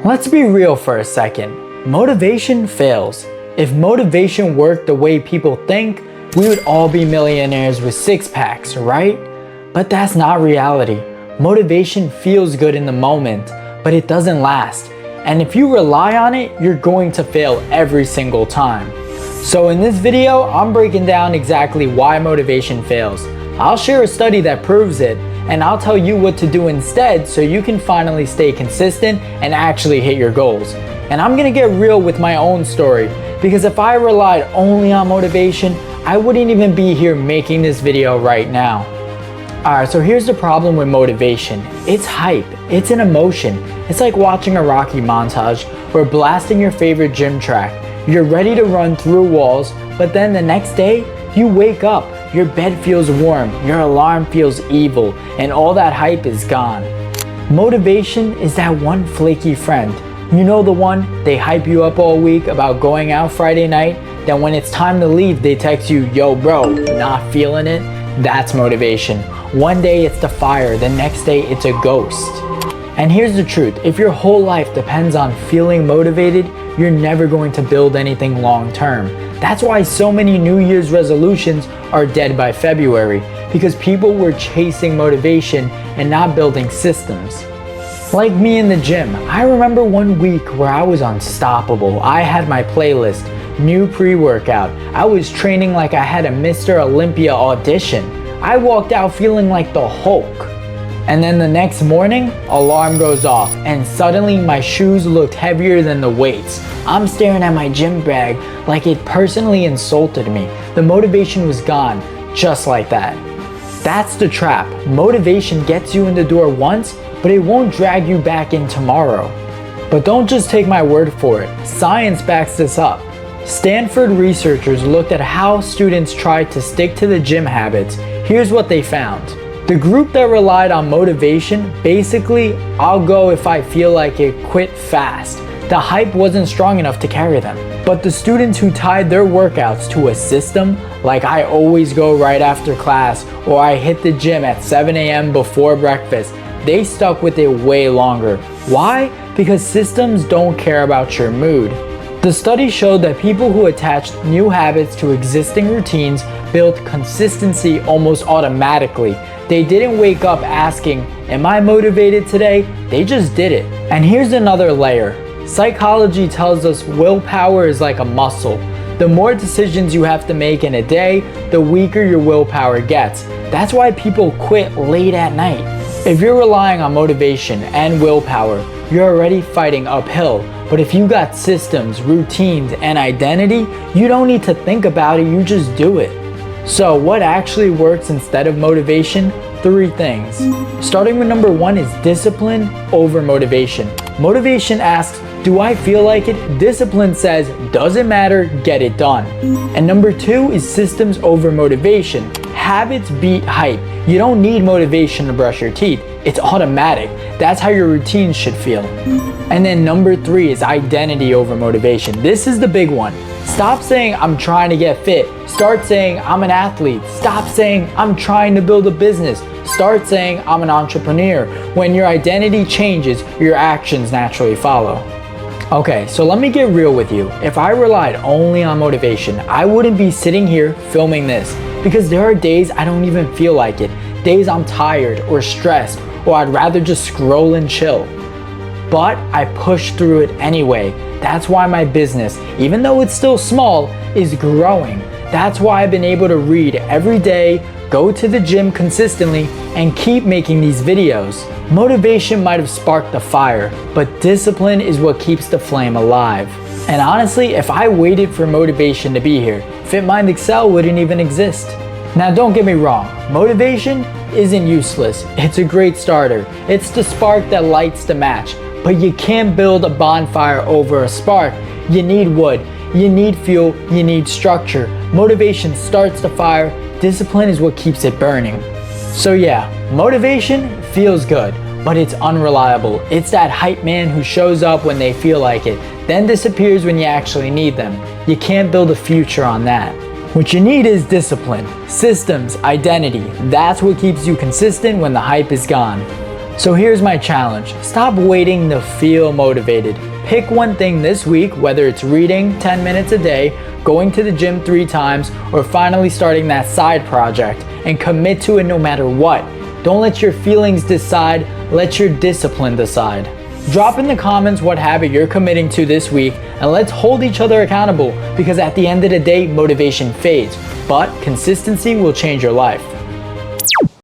Let's be real for a second. Motivation fails. If motivation worked the way people think, we would all be millionaires with six packs, right? But that's not reality. Motivation feels good in the moment, but it doesn't last. And if you rely on it, you're going to fail every single time. So in this video, I'm breaking down exactly why motivation fails. I'll share a study that proves it, and I'll tell you what to do instead so you can finally stay consistent and actually hit your goals. And I'm gonna get real with my own story, because if I relied only on motivation, I wouldn't even be here making this video right now. Alright, so here's the problem with motivation. It's hype, it's an emotion. It's like watching a Rocky montage or blasting your favorite gym track. You're ready to run through walls, but then the next day, you wake up, your bed feels warm, your alarm feels evil, and all that hype is gone. Motivation is that one flaky friend. You know, the one, they hype you up all week about going out Friday night, then when it's time to leave, they text you, yo bro, not feeling it? That's motivation. One day it's the fire, the next day it's a ghost. And here's the truth, if your whole life depends on feeling motivated, you're never going to build anything long term. That's why so many New Year's resolutions are dead by February, because people were chasing motivation and not building systems. Like me in the gym, I remember one week where I was unstoppable. I had my playlist, new pre-workout. I was training like I had a Mr. Olympia audition. I walked out feeling like the Hulk. And then the next morning, alarm goes off, and suddenly my shoes looked heavier than the weights. I'm staring at my gym bag like it personally insulted me. The motivation was gone, just like that. That's the trap. Motivation gets you in the door once, but it won't drag you back in tomorrow. But don't just take my word for it. Science backs this up. Stanford researchers looked at how students tried to stick to the gym habits. Here's what they found. The group that relied on motivation, basically, I'll go if I feel like it, quit fast. The hype wasn't strong enough to carry them. But the students who tied their workouts to a system, like I always go right after class, or I hit the gym at 7 a.m. before breakfast, they stuck with it way longer. Why? Because systems don't care about your mood. The study showed that people who attached new habits to existing routines built consistency almost automatically. They didn't wake up asking, am I motivated today? They just did it. And here's another layer. Psychology tells us willpower is like a muscle. The more decisions you have to make in a day, the weaker your willpower gets. That's why people quit late at night. If you're relying on motivation and willpower, you're already fighting uphill. But if you got systems, routines, and identity, you don't need to think about it, you just do it. So what actually works instead of motivation? 3 things. Starting with number 1 is discipline over motivation. Motivation asks, do I feel like it? Discipline says, doesn't matter, get it done. And number 2 is systems over motivation. Habits beat hype. You don't need motivation to brush your teeth. It's automatic. That's how your routine should feel. And then number 3 is identity over motivation. This is the big one. Stop saying, I'm trying to get fit. Start saying, I'm an athlete. Stop saying, I'm trying to build a business. Start saying, I'm an entrepreneur. When your identity changes, your actions naturally follow. Okay, so let me get real with you. If I relied only on motivation, I wouldn't be sitting here filming this, because there are days I don't even feel like it. Days I'm tired or stressed, or I'd rather just scroll and chill. But I push through it anyway. That's why my business, even though it's still small, is growing. That's why I've been able to read every day, go to the gym consistently, and keep making these videos. Motivation might have sparked the fire, but discipline is what keeps the flame alive. And honestly, if I waited for motivation to be here, FitMind Excel wouldn't even exist. Now don't get me wrong, motivation isn't useless. It's a great starter. It's the spark that lights the match. But you can't build a bonfire over a spark. You need wood, you need fuel, you need structure. Motivation starts the fire, discipline is what keeps it burning. So yeah, motivation feels good, but it's unreliable. It's that hype man who shows up when they feel like it, then disappears when you actually need them. You can't build a future on that. What you need is discipline, systems, identity. That's what keeps you consistent when the hype is gone. So here's my challenge. Stop waiting to feel motivated. Pick one thing this week, whether it's reading 10 minutes a day, going to the gym 3 times, or finally starting that side project, and commit to it no matter what. Don't let your feelings decide, let your discipline decide. Drop in the comments what habit you're committing to this week, and let's hold each other accountable, because at the end of the day, motivation fades, but consistency will change your life.